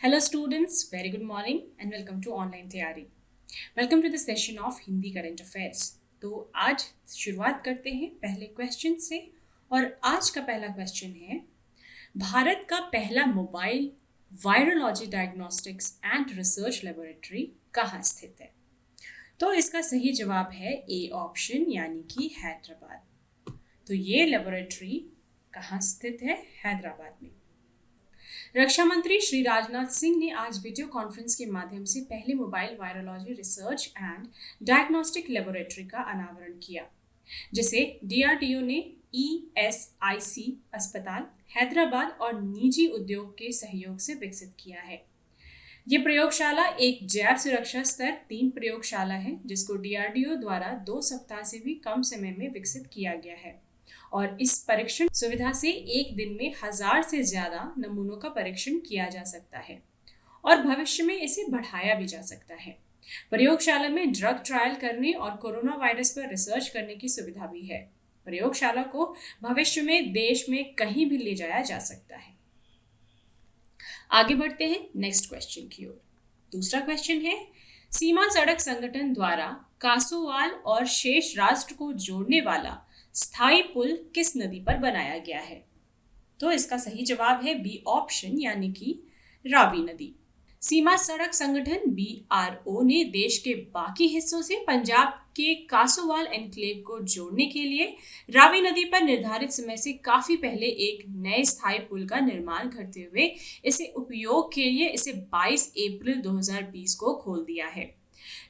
Hello students, very good morning and welcome to online तैयारी। Welcome to the session of Hindi current affairs. तो आज शुरुआत करते हैं पहले क्वेश्चन से और आज का पहला क्वेश्चन है, भारत का पहला mobile virology diagnostics and research laboratory कहाँ स्थित है? तो इसका सही जवाब है ए ऑप्शन यानी कि हैदराबाद। तो ये लेबोरेटरी कहाँ स्थित है? हैदराबाद में। रक्षा मंत्री श्री राजनाथ सिंह ने आज वीडियो कॉन्फ्रेंस के माध्यम से पहले mobile virology research and diagnostic laboratory का अनावरण किया, जिसे डीआरडीओ ने ईएसआईसी अस्पताल हैदराबाद और निजी उद्योग के सहयोग से विकसित किया है। ये प्रयोगशाला एक जैव सुरक्षा स्तर 3 प्रयोगशाला है, जिसको डीआरडीओ द्वारा 2 सप्ताह से भी कम समय में विकसित किया गया है और इस परीक्षण सुविधा से एक दिन में 1000 से ज्यादा नमूनों का परीक्षण किया जा सकता है और भविष्य में इसे बढ़ाया भी जा सकता है। प्रयोगशाला में ड्रग ट्रायल करने और कोरोना वायरस पर रिसर्च करने की सुविधा भी है। प्रयोगशाला को भविष्य में देश में कहीं भी ले जाया जा सकता है। आगे बढ़ते हैं नेक्स्ट क्वेश्चन की ओर। दूसरा क्वेश्चन है, सीमा सड़क संगठन द्वारा कासोवाल और शेष राष्ट्र को जोड़ने वाला स्थायी पुल किस नदी पर बनाया गया है? तो इसका सही जवाब है बी ऑप्शन यानी कि रावी नदी। सीमा सड़क संगठन बीआरओ ने देश के बाकी हिस्सों से पंजाब के कासोवाल एनक्लेव को जोड़ने के लिए रावी नदी पर निर्धारित समय से काफी पहले एक नए स्थायी पुल का निर्माण करते हुए इसे उपयोग के लिए इसे 22 अप्रैल 2020 को खोल दिया है।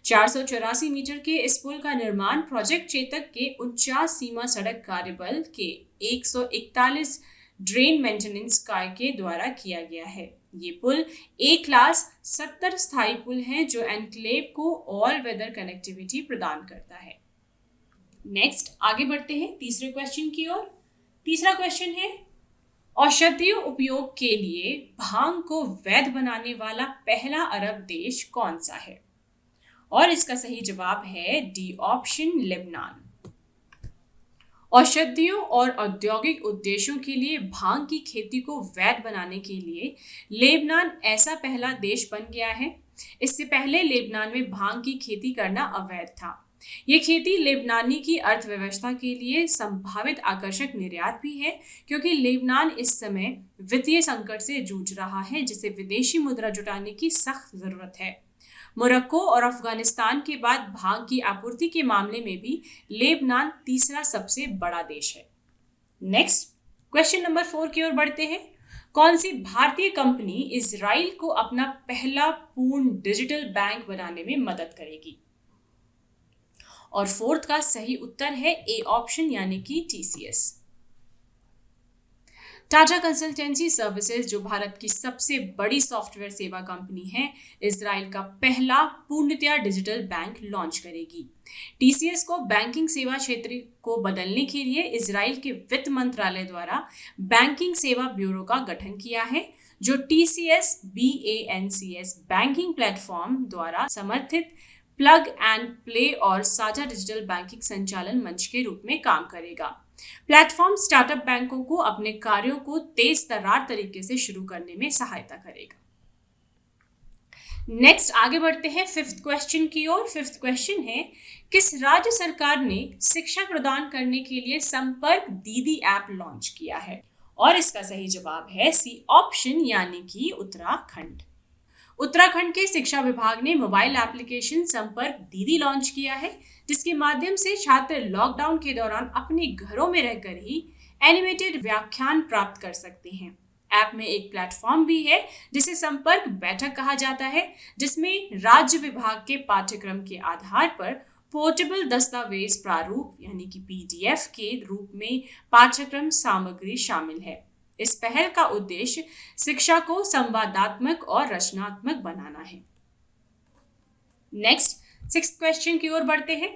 484 मीटर के इस पुल का निर्माण प्रोजेक्ट चेतक के 49 सीमा सड़क कार्यबल के 141 ड्रेन मेंटेनेंस काय के द्वारा किया गया है। ये पुल ए क्लास 70 स्थायी पुल है जो एनक्लेव को ऑल वेदर कनेक्टिविटी प्रदान करता है। नेक्स्ट आगे बढ़ते हैं तीसरे क्वेश्चन की ओर। तीसरा क्वेश्चन है, औषधीय उपयोग के लिए भांग को वैध बनाने वाला पहला अरब देश कौन सा है? और इसका सही जवाब है डी ऑप्शन लेबनान। औषधियों और औद्योगिक उद्देश्यों के लिए भांग की खेती को वैध बनाने के लिए लेबनान ऐसा पहला देश बन गया है। इससे पहले लेबनान में भांग की खेती करना अवैध था। ये खेती लेबनानी की अर्थव्यवस्था के लिए संभावित आकर्षक निर्यात भी है, क्योंकि लेबनान इस समय वित्तीय संकट से जूझ रहा है, जिसे विदेशी मुद्रा जुटाने की सख्त जरूरत है। मोरक्को और अफगानिस्तान के बाद भांग की आपूर्ति के मामले में भी लेबनान तीसरा सबसे बड़ा देश है। नेक्स्ट क्वेश्चन नंबर 4 की ओर बढ़ते हैं। कौन सी भारतीय कंपनी इजराइल को अपना पहला पूर्ण डिजिटल बैंक बनाने में मदद करेगी? और फोर्थ का सही उत्तर है ए ऑप्शन यानी कि टीसीएस। टाटा कंसल्टेंसी सर्विसेज, जो भारत की सबसे बड़ी सॉफ्टवेयर सेवा कंपनी है, इजराइल का पहला पूर्णतया डिजिटल बैंक लॉन्च करेगी। टीसीएस को बैंकिंग सेवा क्षेत्र को बदलने के लिए इजराइल के वित्त मंत्रालय द्वारा बैंकिंग सेवा ब्यूरो का गठन किया है, जो टीसीएस BANCS बैंकिंग प्लेटफॉर्म द्वारा समर्थित प्लग एंड प्ले और साझा डिजिटल बैंकिंग संचालन मंच के रूप में काम करेगा। प्लेटफॉर्म स्टार्टअप बैंकों को अपने कार्यों को तेज तर्रार तरीके से शुरू करने में सहायता करेगा। नेक्स्ट आगे बढ़ते हैं फिफ्थ क्वेश्चन की ओर। फिफ्थ क्वेश्चन है, किस राज्य सरकार ने शिक्षा प्रदान करने के लिए संपर्क दीदी ऐप लॉन्च किया है? और इसका सही जवाब है सी ऑप्शन यानी कि उत्तराखंड। उत्तराखंड के शिक्षा विभाग ने मोबाइल एप्लीकेशन संपर्क दीदी लॉन्च किया है, जिसके माध्यम से छात्र लॉकडाउन के दौरान अपने घरों में रहकर ही एनिमेटेड व्याख्यान प्राप्त कर सकते हैं। ऐप में एक प्लेटफॉर्म भी है जिसे संपर्क बैठक कहा जाता है, जिसमें राज्य विभाग के पाठ्यक्रम के आधार पर पोर्टेबल दस्तावेज प्रारूप यानी कि PDF के रूप में पाठ्यक्रम सामग्री शामिल है। इस पहल का उद्देश्य शिक्षा को संवादात्मक और रचनात्मक बनाना है। नेक्स्ट 6th क्वेश्चन की ओर बढ़ते हैं।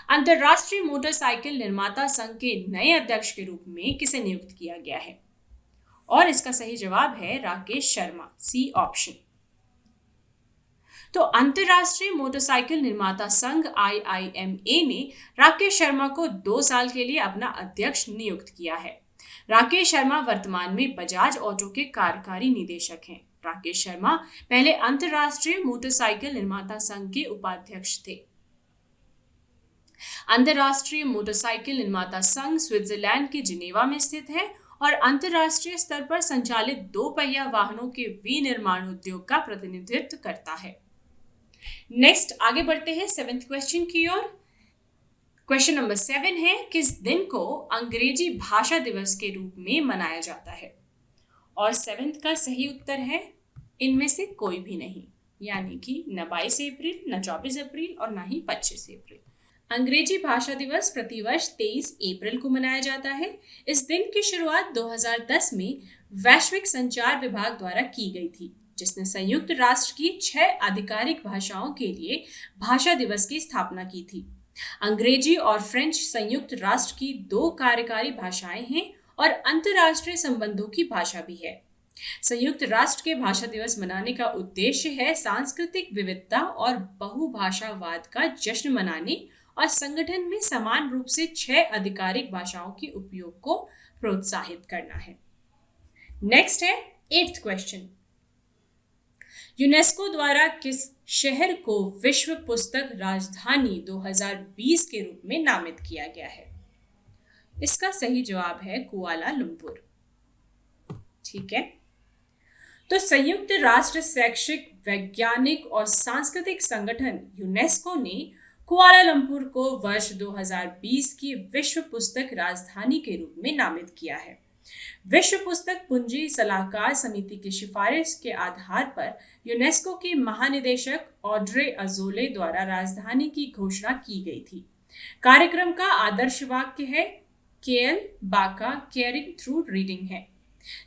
अंतरराष्ट्रीय मोटरसाइकिल निर्माता संघ के नए अध्यक्ष के रूप में किसे नियुक्त किया गया है? और इसका सही जवाब है राकेश शर्मा, सी ऑप्शन। तो अंतरराष्ट्रीय मोटरसाइकिल निर्माता संघ IIMA ने राकेश शर्मा को 2 साल के लिए अपना अध्यक्ष नियुक्त किया है। राकेश शर्मा वर्तमान में बजाज ऑटो के कार्यकारी निदेशक हैं। राकेश शर्मा पहले अंतरराष्ट्रीय मोटरसाइकिल निर्माता संघ के उपाध्यक्ष थे। अंतरराष्ट्रीय मोटरसाइकिल निर्माता संघ स्विट्जरलैंड के जिनेवा में स्थित है और अंतरराष्ट्रीय स्तर पर संचालित 2 पहिया वाहनों के विनिर्माण उद्योग का प्रतिनिधित्व करता है। नेक्स्ट आगे बढ़ते हैं 7th क्वेश्चन की ओर। क्वेश्चन नंबर 7 है, किस दिन को अंग्रेजी भाषा दिवस के रूप में मनाया जाता है? और 7th का सही उत्तर है इनमें से कोई भी नहीं, यानी कि न 22 अप्रैल, न 24 अप्रैल और न ही 25 अप्रैल। अंग्रेजी भाषा दिवस प्रतिवर्ष 23 अप्रैल को मनाया जाता है। इस दिन की शुरुआत 2010 में वैश्विक संचार विभाग द्वारा की गई थी, जिसने संयुक्त राष्ट्र की 6 आधिकारिक भाषाओं के लिए भाषा दिवस की स्थापना की थी। अंग्रेजी और फ्रेंच संयुक्त राष्ट्र की 2 कार्यकारी भाषाएं हैं और अंतर्राष्ट्रीय संबंधों की भाषा भी है। संयुक्त राष्ट्र के भाषा दिवस मनाने का उद्देश्य है सांस्कृतिक विविधता और बहुभाषावाद का जश्न मनाने और संगठन में समान रूप से 6 आधिकारिक भाषाओं के उपयोग को प्रोत्साहित करना है। नेक्स्ट है 8th क्वेश्चन। यूनेस्को द्वारा किस शहर को विश्व पुस्तक राजधानी 2020 के रूप में नामित किया गया है? इसका सही जवाब है कुआलालंपुर। ठीक है, तो संयुक्त राष्ट्र शैक्षिक, वैज्ञानिक और सांस्कृतिक संगठन यूनेस्को ने कुआलालंपुर को वर्ष 2020 की विश्व पुस्तक राजधानी के रूप में नामित किया है। विश्व पुस्तक पूंजी सलाहकार समिति की सिफारिश के आधार पर यूनेस्को के महानिदेशक ऑड्रे अजोले द्वारा राजधानी की घोषणा की गई थी। कार्यक्रम का आदर्श वाक्य है केएल बाका केयरिंग थ्रू रीडिंग है।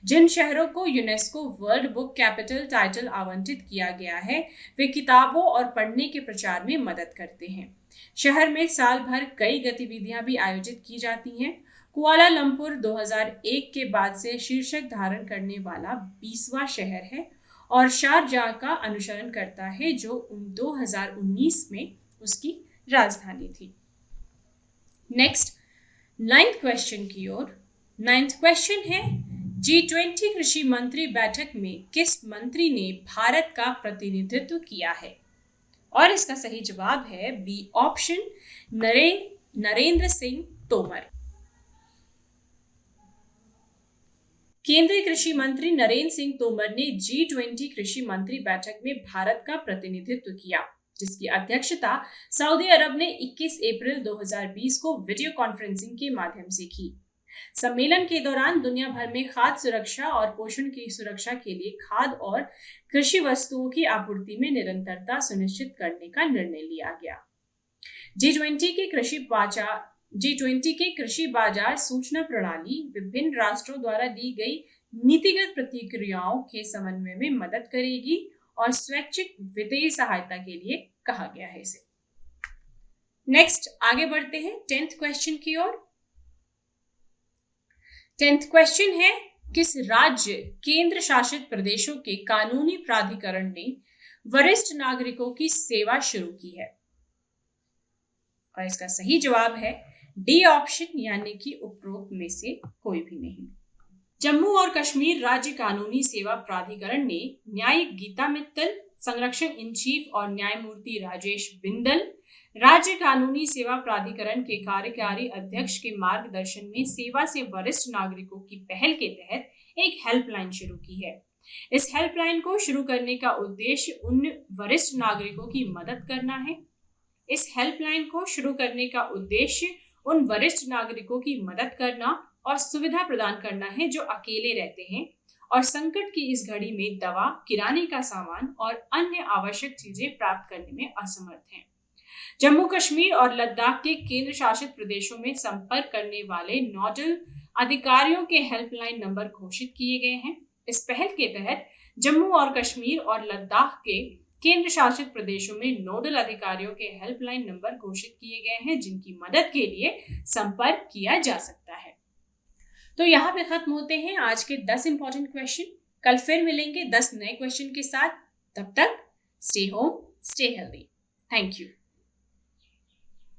जिन शहरों को UNESCO world book capital title आवंटित किया गया है, वे किताबों और पढ़ने के प्रचार में मदद करते हैं। शहर में साल भर कई गतिविधियां भी आयोजित की जाती हैं। कुआलालंपुर 2001 के बाद से शीर्षक धारण करने वाला 20वां शहर है और शारजाह का अनुसरण करता है, जो 2019 में उसकी राजधानी थी। नेक्स्ट 9th क्वेश्चन की ओर। 9th क्वेश्चन है, G20 कृषि मंत्री बैठक में किस मंत्री ने भारत का प्रतिनिधित्व किया है? और इसका सही जवाब है बी ऑप्शन, नरेंद्र सिंह तोमर। केंद्रीय कृषि मंत्री नरेंद्र सिंह तोमर ने G20 कृषि मंत्री बैठक में भारत का प्रतिनिधित्व किया, जिसकी अध्यक्षता सऊदी अरब ने 21 अप्रैल 2020 को वीडियो कॉन्फ्रेंसिंग के माध्यम से की। सम्मेलन के दौरान दुनिया भर में खाद्य सुरक्षा और पोषण की सुरक्षा के लिए खाद्य और कृषि वस्तुओं की आपूर्ति में निरंतरता सुनिश्चित करने का निर्णय लिया गया। G20 के कृषि बाजार सूचना प्रणाली विभिन्न राष्ट्रों द्वारा ली गई नीतिगत प्रतिक्रियाओं के समन्वय में मदद करेगी और स्वैच्छिक वित्तीय सहायता के लिए कहा गया है इसे। नेक्स्ट आगे बढ़ते हैं 10th क्वेश्चन की ओर। 10th क्वेश्चन है, किस राज्य केंद्र शासित प्रदेशों के कानूनी प्राधिकरण ने वरिष्ठ नागरिकों की सेवा शुरू की है? और इसका सही जवाब है डी ऑप्शन, यानी कि उपरोक्त में से कोई भी नहीं। जम्मू और कश्मीर राज्य कानूनी सेवा प्राधिकरण ने न्यायिक गीता मित्तल, संरक्षक इन चीफ और न्यायमूर्ति राजेश बिंदल, राज्य कानूनी सेवा प्राधिकरण के कार्यकारी अध्यक्ष के मार्गदर्शन में सेवा से वरिष्ठ नागरिकों की पहल के तहत एक हेल्पलाइन शुरू की है। इस हेल्पलाइन को शुरू करने का उद्देश्य उन वरिष्ठ नागरिकों की मदद करना है। इस हेल्पलाइन को शुरू करने का उद्देश्य उन वरिष्ठ नागरिकों की मदद करना और सुविधा प्रदान करना है जो अकेले रहते हैं और संकट की इस घड़ी में दवा, किराने का सामान और अन्य आवश्यक चीजें प्राप्त करने में असमर्थ हैं। जम्मू कश्मीर और लद्दाख के केंद्र शासित प्रदेशों में संपर्क करने वाले नोडल अधिकारियों के हेल्पलाइन नंबर घोषित किए गए हैं। इस पहल के तहत जम्मू और कश्मीर और लद्दाख के केंद्र शासित प्रदेशों में नोडल अधिकारियों के हेल्पलाइन नंबर घोषित किए गए हैं, जिनकी मदद के लिए संपर्क किया जा सकता है। तो यहाँ पे खत्म होते हैं आज के 10 इंपॉर्टेंट क्वेश्चन। कल फिर मिलेंगे 10 नए क्वेश्चन के साथ। तब तक stay home, stay healthy. Thank you.